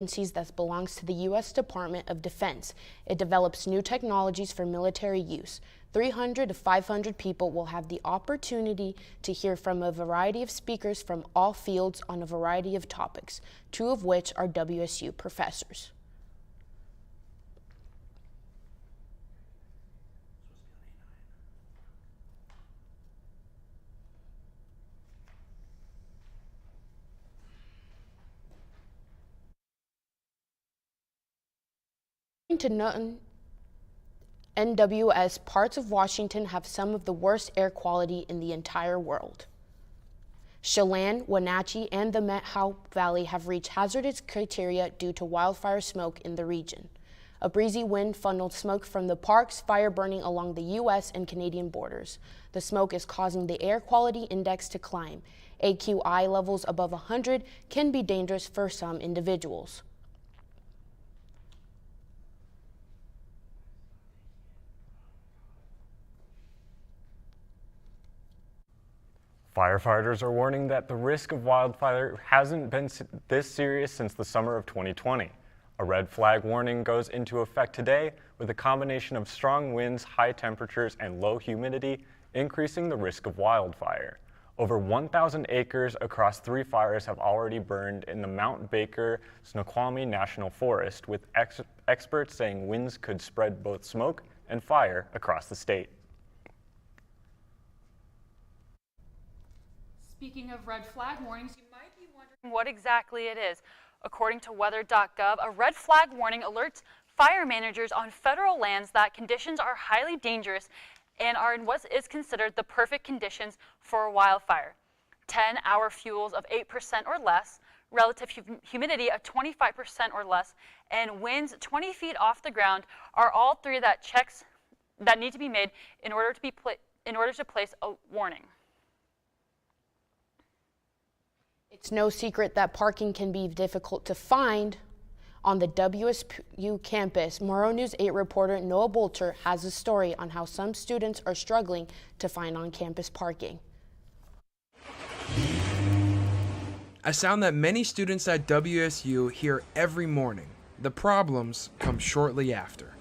agencies that belongs to the U.S. Department of Defense. It develops new technologies for military use. 300 to 500 people will have the opportunity to hear from a variety of speakers from all fields on a variety of topics, two of which are WSU professors. To known NWS, parts of Washington have some of the worst air quality in the entire world. Chelan, Wenatchee, and the Methow Valley have reached hazardous criteria due to wildfire smoke in the region. A breezy wind funneled smoke from the parks, fire burning along the U.S. and Canadian borders. The smoke is causing the air quality index to climb. AQI levels above 100 can be dangerous for some individuals. Firefighters are warning that the risk of wildfire hasn't been this serious since the summer of 2020. A red flag warning goes into effect today with a combination of strong winds, high temperatures, and low humidity, increasing the risk of wildfire. Over 1,000 acres across 3 fires have already burned in the Mount Baker Snoqualmie National Forest, with experts saying winds could spread both smoke and fire across the state. Speaking of red flag warnings, you might be wondering what exactly it is. According to weather.gov, a red flag warning alerts fire managers on federal lands that conditions are highly dangerous and are in what is considered the perfect conditions for a wildfire. 10-hour fuels of 8% or less, relative humidity of 25% or less, and winds 20 feet off the ground are all three checks that need to be made in order to place a warning. It's no secret that parking can be difficult to find. On the WSU campus, Murrow News 8 reporter Noah Bolter has a story on how some students are struggling to find on-campus parking. A sound that many students at WSU hear every morning. The problems come shortly after.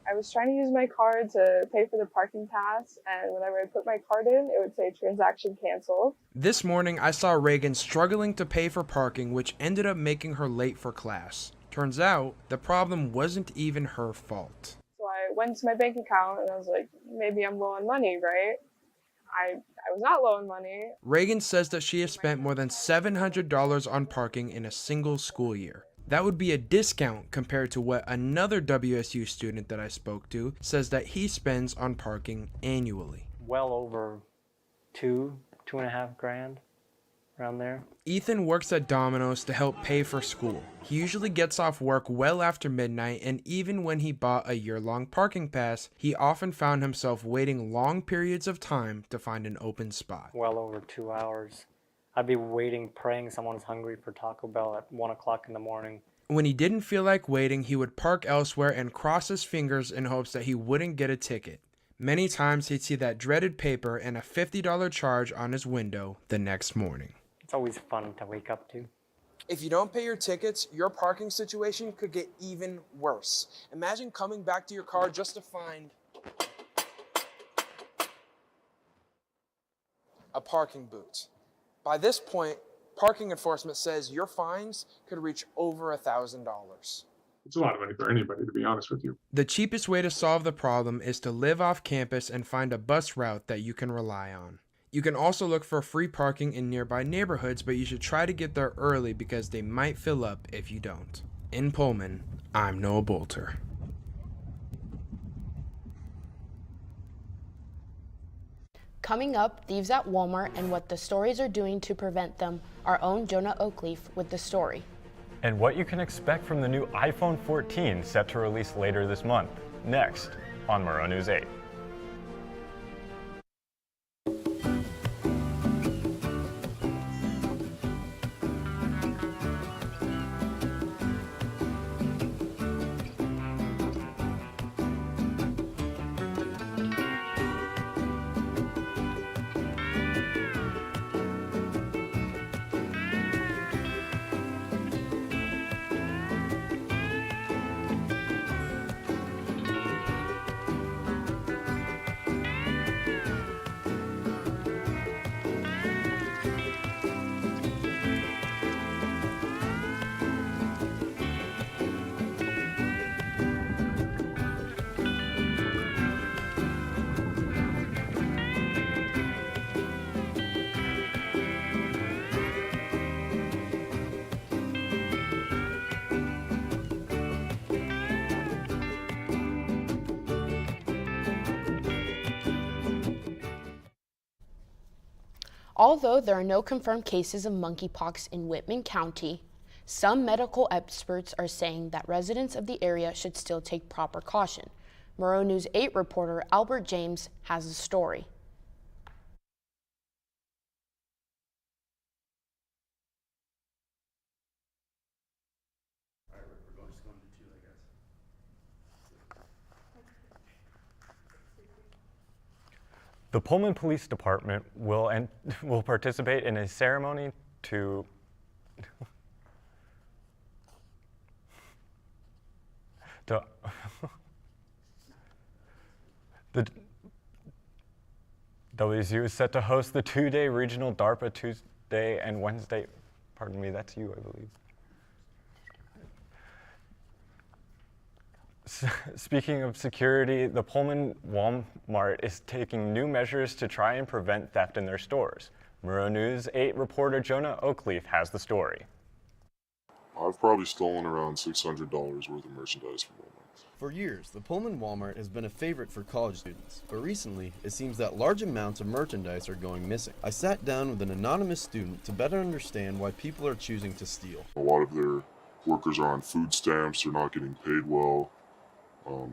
I was trying to use my card to pay for the parking pass, and whenever I put my card in, it would say transaction canceled. This morning, I saw Reagan struggling to pay for parking, which ended up making her late for class. Turns out, the problem wasn't even her fault. So I went to my bank account, and I was like, maybe I'm low on money, right? I was not low on money. Reagan says that she has spent more than $700 on parking in a single school year. That would be a discount compared to what another WSU student that I spoke to says that he spends on parking annually. Well over two and a half grand, around there. Ethan works at Domino's to help pay for school. He usually gets off work well after midnight, and even when he bought a year-long parking pass, he often found himself waiting long periods of time to find an open spot. Well over 2 hours. I'd be waiting, praying someone's hungry for Taco Bell at 1 o'clock in the morning. When he didn't feel like waiting, he would park elsewhere and cross his fingers in hopes that he wouldn't get a ticket. Many times he'd see that dreaded paper and a $50 charge on his window the next morning. It's always fun to wake up to. If you don't pay your tickets, your parking situation could get even worse. Imagine coming back to your car just to find a parking boot. By this point, parking enforcement says your fines could reach over $1,000. It's a lot of money for anybody, to be honest with you. The cheapest way to solve the problem is to live off campus and find a bus route that you can rely on. You can also look for free parking in nearby neighborhoods, but you should try to get there early because they might fill up if you don't. In Pullman, I'm Noah Bolter. Coming up, thieves at Walmart and what the stories are doing to prevent them. Our own Jonah Oakleaf with the story. And what you can expect from the new iPhone 14 set to release later this month. Next on Murrow News 8. Although there are no confirmed cases of monkeypox in Whitman County, some medical experts are saying that residents of the area should still take proper caution. Murrow News 8 reporter Albert James has the story. The Pullman Police Department will participate in a ceremony to the WSU is set to host the two-day regional DARPA Tuesday and Wednesday. Pardon me, that's you, I believe. Speaking of security, the Pullman Walmart is taking new measures to try and prevent theft in their stores. Murrow News 8 reporter Jonah Oakleaf has the story. I've probably stolen around $600 worth of merchandise from Walmart. For years, the Pullman Walmart has been a favorite for college students, but recently, it seems that large amounts of merchandise are going missing. I sat down with an anonymous student to better understand why people are choosing to steal. A lot of their workers are on food stamps, they're not getting paid well.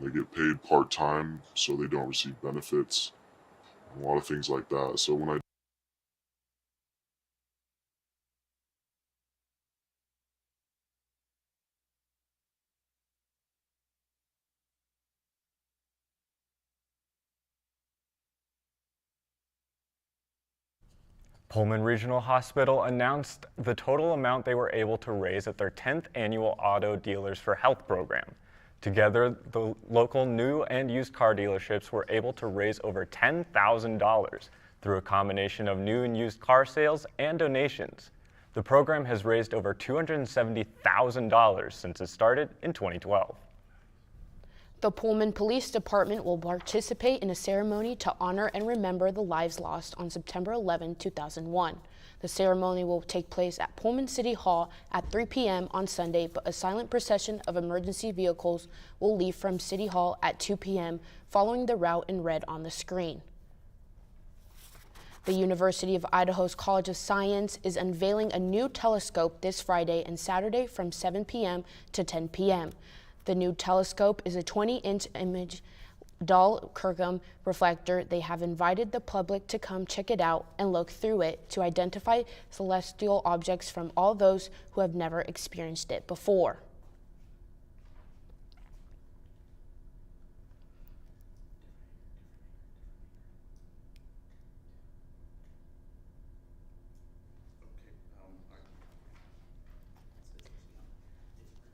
They get paid part-time, so they don't receive benefits, a lot of things like that. So when I Pullman Regional Hospital announced the total amount they were able to raise at their 10th annual Auto Dealers for Health program. Together, the local new and used car dealerships were able to raise over $10,000 through a combination of new and used car sales and donations. The program has raised over $270,000 since it started in 2012. The Pullman Police Department will participate in a ceremony to honor and remember the lives lost on September 11, 2001. The ceremony will take place at Pullman City Hall at 3 p.m. on Sunday, but a silent procession of emergency vehicles will leave from City Hall at 2 p.m. following the route in red on the screen. The University of Idaho's College of Science is unveiling a new telescope this Friday and Saturday from 7 p.m. to 10 p.m. The new telescope is a 20-inch image Dahl Kirkham reflector. They have invited the public to come check it out and look through it to identify celestial objects from all those who have never experienced it before.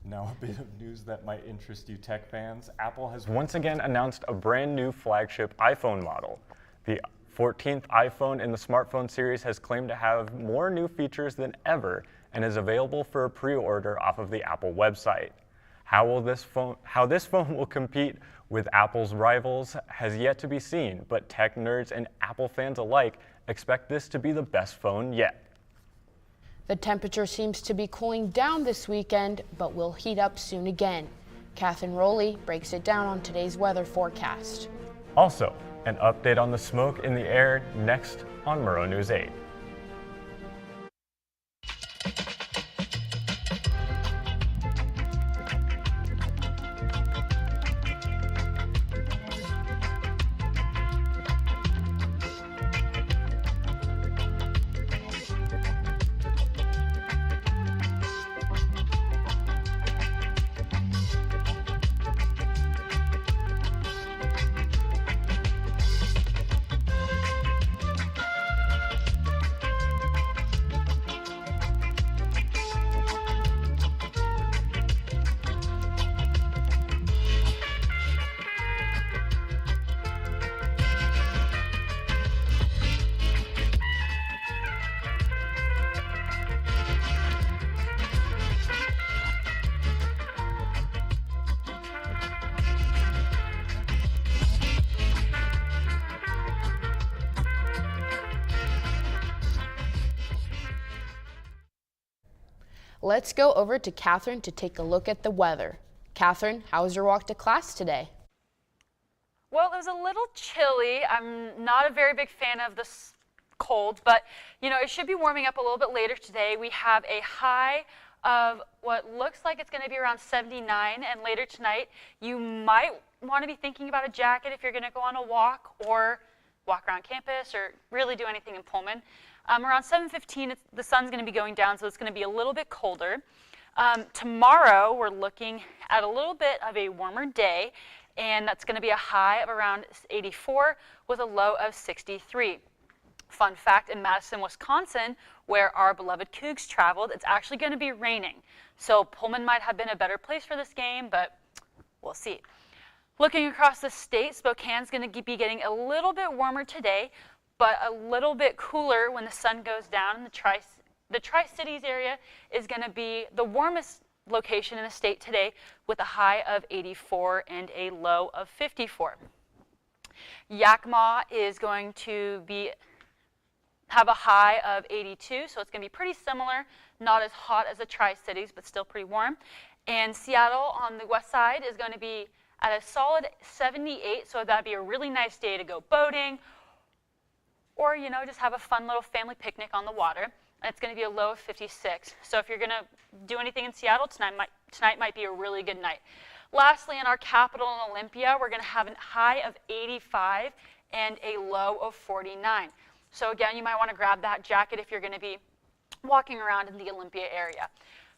Now a bit of news that might interest you tech fans. Apple has once again announced a brand new flagship iPhone model. The 14th iPhone in the smartphone series has claimed to have more new features than ever and is available for a pre-order off of the Apple website. How this phone will compete with Apple's rivals has yet to be seen, but tech nerds and Apple fans alike expect this to be the best phone yet. The temperature seems to be cooling down this weekend, but will heat up soon again. Catherine Rowley breaks it down on today's weather forecast. Also, an update on the smoke in the air next on Murrow News 8. Let's go over to Catherine to take a look at the weather. Catherine, how was your walk to class today? Well, it was a little chilly. I'm not a very big fan of the cold, but it should be warming up a little bit later today. We have a high of what looks like it's going to be around 79, and later tonight you might want to be thinking about a jacket if you're going to go on a walk or walk around campus or really do anything in Pullman. Around 7:15, the sun's going to be going down, so it's going to be a little bit colder. Tomorrow, we're looking at a little bit of a warmer day, and that's going to be a high of around 84 with a low of 63. Fun fact, in Madison, Wisconsin, where our beloved Cougs traveled, it's actually going to be raining. So Pullman might have been a better place for this game, but we'll see. Looking across the state, Spokane's going to be getting a little bit warmer today, but a little bit cooler when the sun goes down. And the Tri-Cities area is going to be the warmest location in the state today with a high of 84 and a low of 54. Yakima is going to have a high of 82, so it's going to be pretty similar, not as hot as the Tri-Cities, but still pretty warm. And Seattle on the west side is going to be at a solid 78, so that'd be a really nice day to go boating or, just have a fun little family picnic on the water. And it's going to be a low of 56. So if you're going to do anything in Seattle, tonight might be a really good night. Lastly, in our capital in Olympia, we're going to have a high of 85 and a low of 49. So again, you might want to grab that jacket if you're going to be walking around in the Olympia area.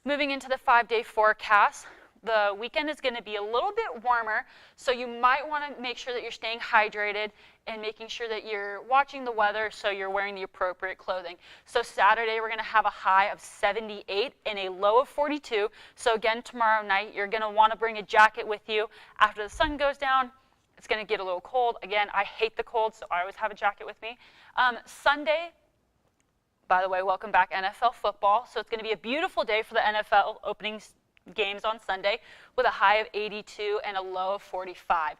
Moving into the 5-day forecast, the weekend is going to be a little bit warmer, so you might want to make sure that you're staying hydrated and making sure that you're watching the weather so you're wearing the appropriate clothing. So Saturday, we're going to have a high of 78 and a low of 42. So again, tomorrow night, you're going to want to bring a jacket with you. After the sun goes down, it's going to get a little cold. Again, I hate the cold, so I always have a jacket with me. Sunday, by the way, welcome back NFL football. So it's going to be a beautiful day for the NFL opening games on Sunday with a high of 82 and a low of 45.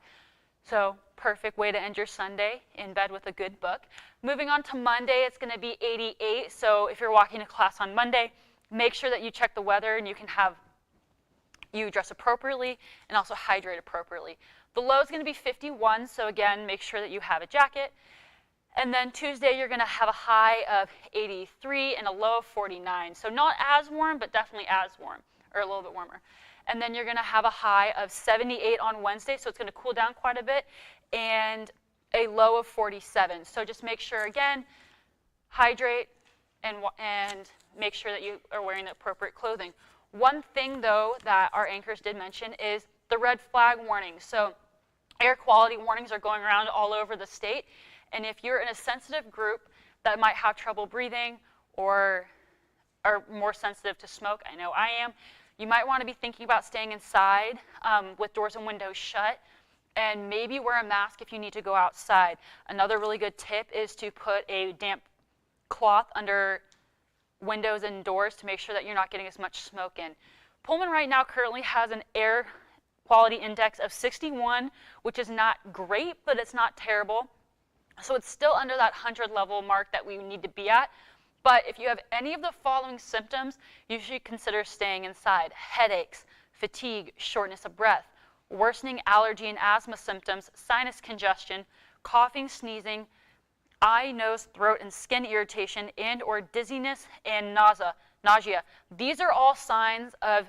So perfect way to end your Sunday in bed with a good book. Moving on to Monday, it's going to be 88. So if you're walking to class on Monday, make sure that you check the weather and you dress appropriately and also hydrate appropriately. The low is going to be 51, so again, make sure that you have a jacket. And then Tuesday, you're going to have a high of 83 and a low of 49. So not as warm, but definitely as warm, or a little bit warmer. And then you're going to have a high of 78 on Wednesday, so it's going to cool down quite a bit, and a low of 47. So just make sure, again, hydrate and make sure that you are wearing the appropriate clothing. One thing, though, that our anchors did mention is the red flag warning. So air quality warnings are going around all over the state, and if you're in a sensitive group that might have trouble breathing or are more sensitive to smoke, I know I am, you might want to be thinking about staying inside with doors and windows shut, and maybe wear a mask if you need to go outside. Another really good tip is to put a damp cloth under windows and doors to make sure that you're not getting as much smoke in. Pullman right now currently has an air quality index of 61, which is not great, but it's not terrible. So it's still under that 100 level mark that we need to be at. But if you have any of the following symptoms, you should consider staying inside. Headaches, fatigue, shortness of breath, worsening allergy and asthma symptoms, sinus congestion, coughing, sneezing, eye, nose, throat, and skin irritation, and or dizziness and nausea. These are all signs of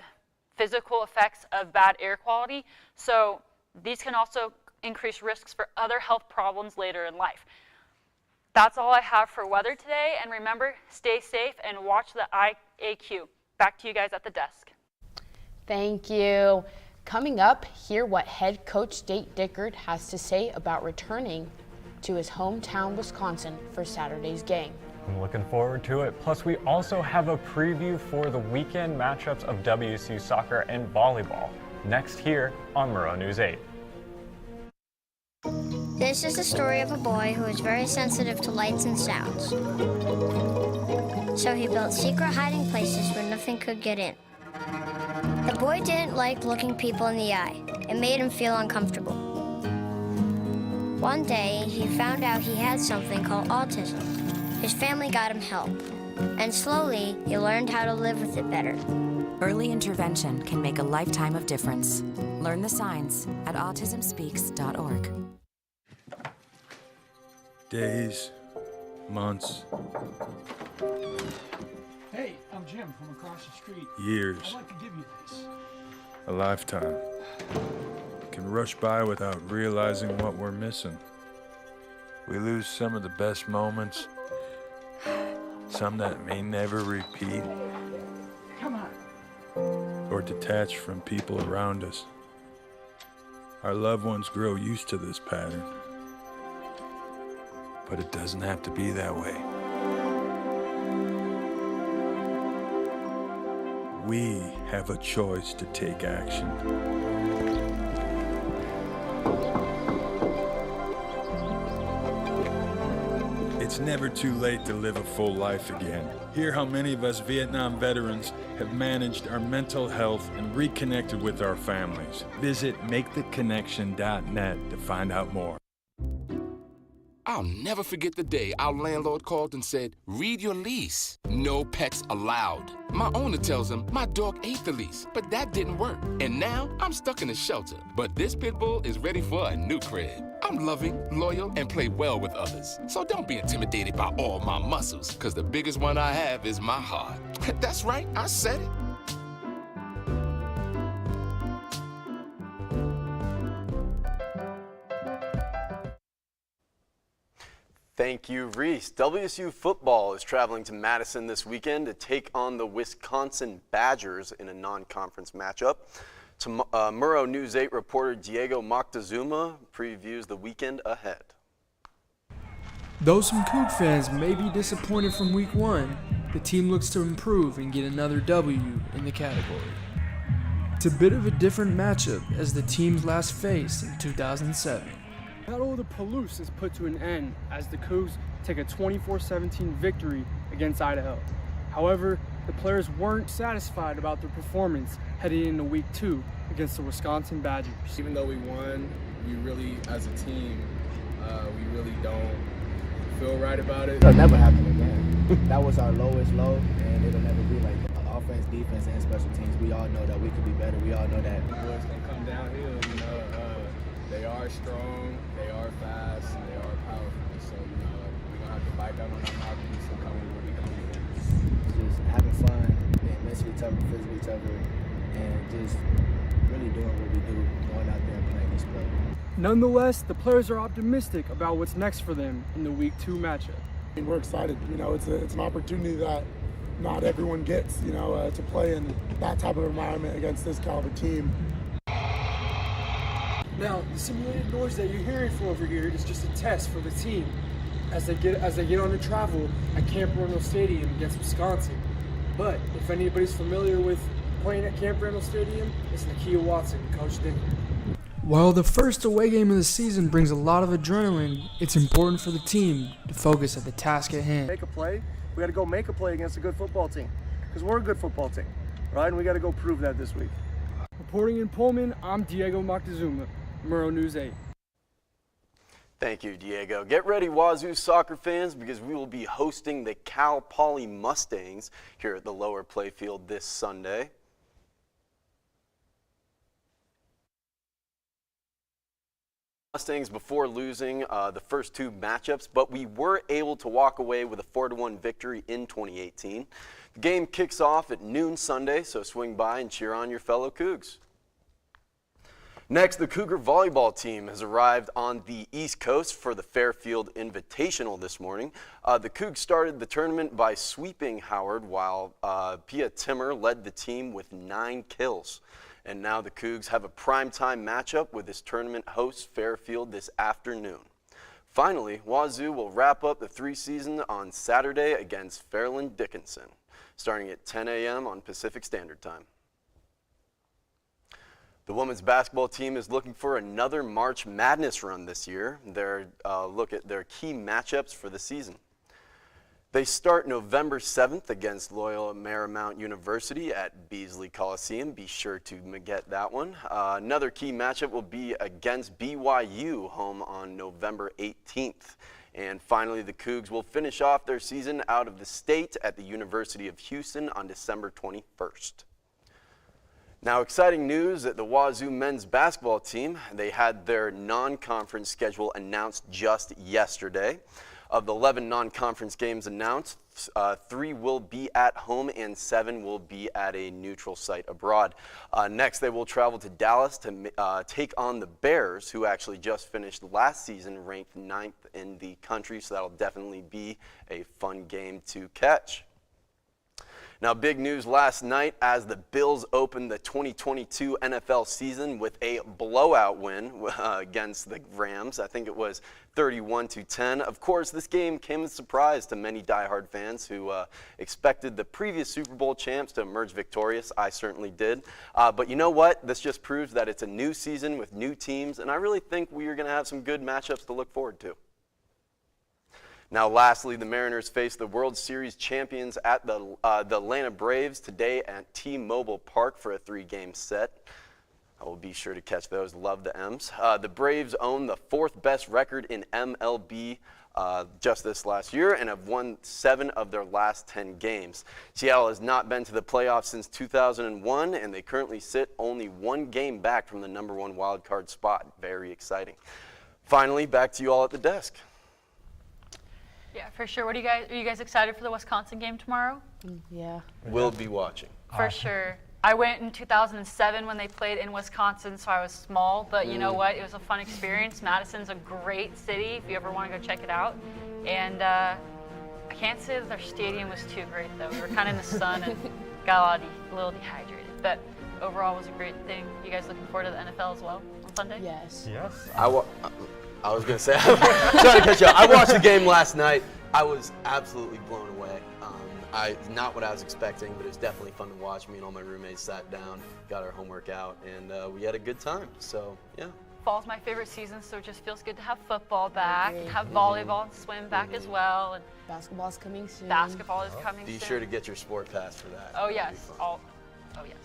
physical effects of bad air quality. So these can also increase risks for other health problems later in life. That's all I have for weather today, and remember, stay safe and watch the IAQ. Back to you guys at the desk. Thank you. Coming up, hear what head coach Date Dickert has to say about returning to his hometown Wisconsin for Saturday's game. I'm looking forward to it. Plus, we also have a preview for the weekend matchups of WSU soccer and volleyball. Next here on Murrow News 8. This is the story of a boy who is very sensitive to lights and sounds. So he built secret hiding places where nothing could get in. The boy didn't like looking people in the eye. It made him feel uncomfortable. One day, he found out he had something called autism. His family got him help, and slowly, he learned how to live with it better. Early intervention can make a lifetime of difference. Learn the signs at autismspeaks.org. Days, months, Hey, I'm Jim from across the street. years, I'd like to give you this. a lifetime can rush by without realizing what we're missing. We lose some of the best moments, some that may never repeat, Come on. or detach from people around us. Our loved ones grow used to this pattern, but it doesn't have to be that way. We have a choice to take action. It's never too late to live a full life again. Hear how many of us Vietnam veterans have managed our mental health and reconnected with our families. Visit maketheconnection.net to find out more. I'll never forget the day our landlord called and said, read your lease. No pets allowed. My owner tells him my dog ate the lease, but that didn't work. And now I'm stuck in a shelter. But this pit bull is ready for a new crib. I'm loving, loyal, and play well with others. So don't be intimidated by all my muscles, because the biggest one I have is my heart. That's right, I said it. Thank you, Reese. WSU football is traveling to Madison this weekend to take on the Wisconsin Badgers in a non-conference matchup. Murrow News 8 reporter Diego Moctezuma previews the weekend ahead. Though some Coug fans may be disappointed from week one, the team looks to improve and get another W in the category. It's a bit of a different matchup as the teams last faced in 2007. Battle of the Palouse is put to an end as the Cougs take a 24-17 victory against Idaho. However, the players weren't satisfied about their performance heading into week 2 against the Wisconsin Badgers. Even though we won, we really, as a team, we really don't feel right about it. It'll never happen again. That was our lowest low, and it'll never be like that. Offense, defense, and special teams, we all know that we could be better. We all know that. The boys gonna come downhill, you know. They are strong, they are fast, and they are powerful. So, you know, we're going to have to bite down on our mouthpiece and come with what we come with. Just having fun, being mentally tough, physically tougher, and just really doing what we do, going out there and playing this play. Nonetheless, the players are optimistic about what's next for them in the week 2 matchup. And we're excited. You know, it's an opportunity that not everyone gets, you know, to play in that type of environment against this caliber team. Now, the simulated noise that you're hearing from over here is just a test for the team as they get on the travel at Camp Randall Stadium against Wisconsin. But if anybody's familiar with playing at Camp Randall Stadium, it's Nakia Watson, Coach Dick. While the first away game of the season brings a lot of adrenaline, it's important for the team to focus at the task at hand. Make a play. We got to go make a play against a good football team because we're a good football team, right? And we got to go prove that this week. Reporting in Pullman, I'm Diego Moctezuma. Murrow News 8. Thank you, Diego. Get ready, Wazoo soccer fans, because we will be hosting the Cal Poly Mustangs here at the lower playfield this Sunday. Mustangs before losing the first 2 matchups, but we were able to walk away with a 4-1 victory in 2018. The game kicks off at noon Sunday, so swing by and cheer on your fellow Cougs. Next, the Cougar volleyball team has arrived on the East Coast for the Fairfield Invitational this morning. The Cougs started the tournament by sweeping Howard, while Pia Timmer led the team with 9 kills. And now the Cougs have a primetime matchup with this tournament host Fairfield this afternoon. Finally, Wazoo will wrap up the 3 season on Saturday against Fairleigh Dickinson, starting at 10 a.m. on Pacific Standard Time. The women's basketball team is looking for another March Madness run this year. They're look at their key matchups for the season. They start November 7th against Loyola Marymount University at Beasley Coliseum. Be sure to get that one. Another key matchup will be against BYU, home on November 18th. And finally, the Cougs will finish off their season out of the state at the University of Houston on December 21st. Now, exciting news at the Wazoo men's basketball team. They had their non-conference schedule announced just yesterday. Of the 11 non-conference games announced, 3 will be at home and 7 will be at a neutral site abroad. Next, they will travel to Dallas to take on the Bears, who actually just finished last season ranked 9th in the country, so that'll definitely be a fun game to catch. Now, big news last night as the Bills opened the 2022 NFL season with a blowout win against the Rams. I think it was 31-10. Of course, this game came as a surprise to many diehard fans who expected the previous Super Bowl champs to emerge victorious. I certainly did. But you know what? This just proves that it's a new season with new teams, and I really think we are going to have some good matchups to look forward to. Now, lastly, the Mariners face the World Series champions at the Atlanta Braves today at T-Mobile Park for a 3-game set. I will be sure to catch those. Love the M's. The Braves own the 4th best record in MLB just this last year and have won 7 of their last 10 games. Seattle has not been to the playoffs since 2001, and they currently sit only 1 game back from the #1 wild card spot. Very exciting. Finally, back to you all at the desk. Yeah, for sure. Are you guys excited for the Wisconsin game tomorrow? Yeah. We'll be watching. For sure. I went in 2007 when they played in Wisconsin, so I was small, but you know what? It was a fun experience. Madison's a great city if you ever want to go check it out. And I can't say that their stadium was too great, though. We were kind of in the sun and got a little dehydrated. But overall, it was a great thing. You guys looking forward to the NFL as well on Sunday? Yes. Yes. I was going to say, sorry to cut you off. I watched the game last night. I was absolutely blown away. Not what I was expecting, but it was definitely fun to watch. Me and all my roommates sat down, got our homework out, and we had a good time. So, yeah. Fall's my favorite season, so it just feels good to have football back and have volleyball and swim back as well. And basketball's coming soon. Basketball is coming soon. Be sure to get your sport pass for that. Oh, yes. Oh, yes.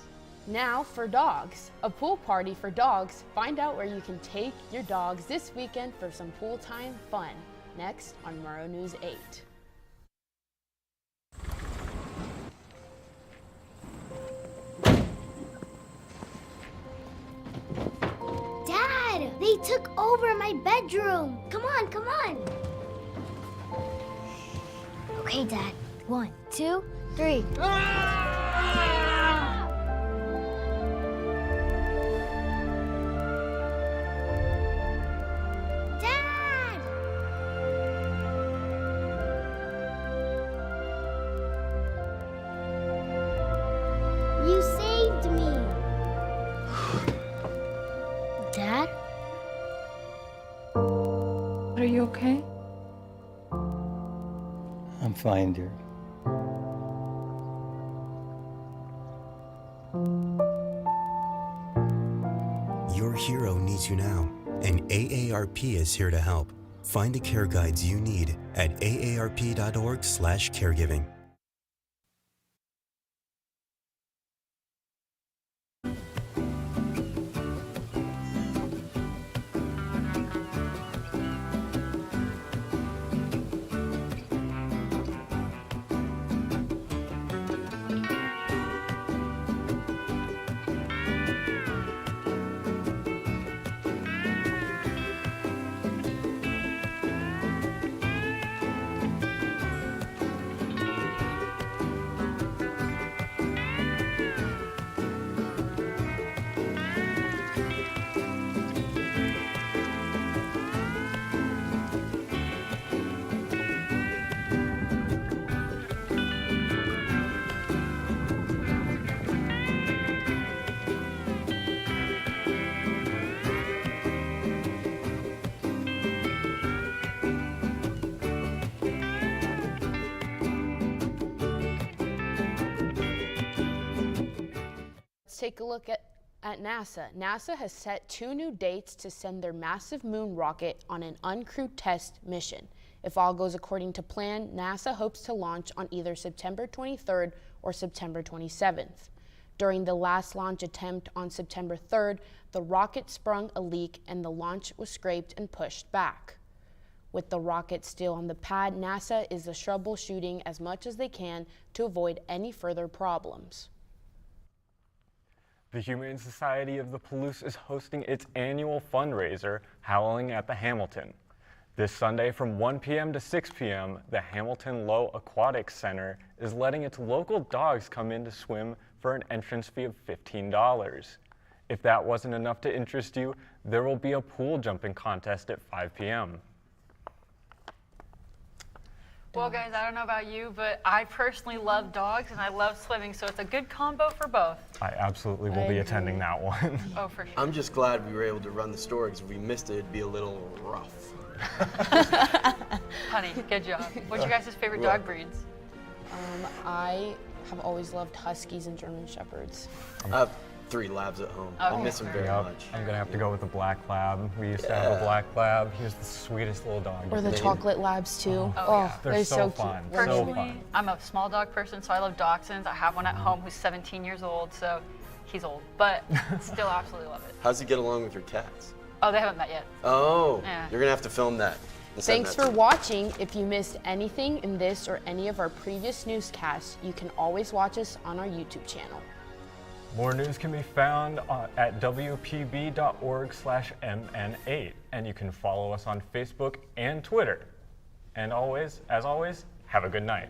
Now for dogs, a pool party for dogs. Find out where you can take your dogs this weekend for some pool time fun. Next on Murrow News 8. Dad, they took over my bedroom. Come on, come on. Okay, Dad. 1, 2, 3. You saved me. Dad? Are you okay? I'm fine, dear. Your hero needs you now, and AARP is here to help. Find the care guides you need at aarp.org/caregiving. Take a look at NASA. NASA has set 2 new dates to send their massive moon rocket on an uncrewed test mission. If all goes according to plan, NASA hopes to launch on either September 23rd or September 27th. During the last launch attempt on September 3rd, the rocket sprung a leak and the launch was scraped and pushed back. With the rocket still on the pad, NASA is troubleshooting as much as they can to avoid any further problems. The Humane Society of the Palouse is hosting its annual fundraiser, Howling at the Hamilton. This Sunday from 1 p.m. to 6 p.m., the Hamilton Low Aquatic Center is letting its local dogs come in to swim for an entrance fee of $15. If that wasn't enough to interest you, there will be a pool jumping contest at 5 p.m. Well, guys, I don't know about you, but I personally love dogs and I love swimming, so it's a good combo for both. I absolutely will be attending that one. Oh, for sure. I'm just glad we were able to run the story, because if we missed it, it'd be a little rough. Honey, good job. What's your guys' favorite dog breeds? I have always loved Huskies and German Shepherds. I have 3 labs at home. I miss them very much. I'm gonna have to go with the black lab. We used to have a black lab. He was the sweetest little dog. Or the chocolate labs too. They're so fun. Personally, So fun. I'm a small dog person, so I love dachshunds. I have one at home who's 17 years old, so he's old, but still absolutely love it. How's he get along with your cats? Oh, they haven't met yet. Oh, Yeah. you're gonna have to film that. and send Thanks that for to me. watching. If you missed anything in this or any of our previous newscasts, you can always watch us on our YouTube channel. More news can be found at wpb.org/mn8, and you can follow us on Facebook and Twitter. And always, as always, have a good night.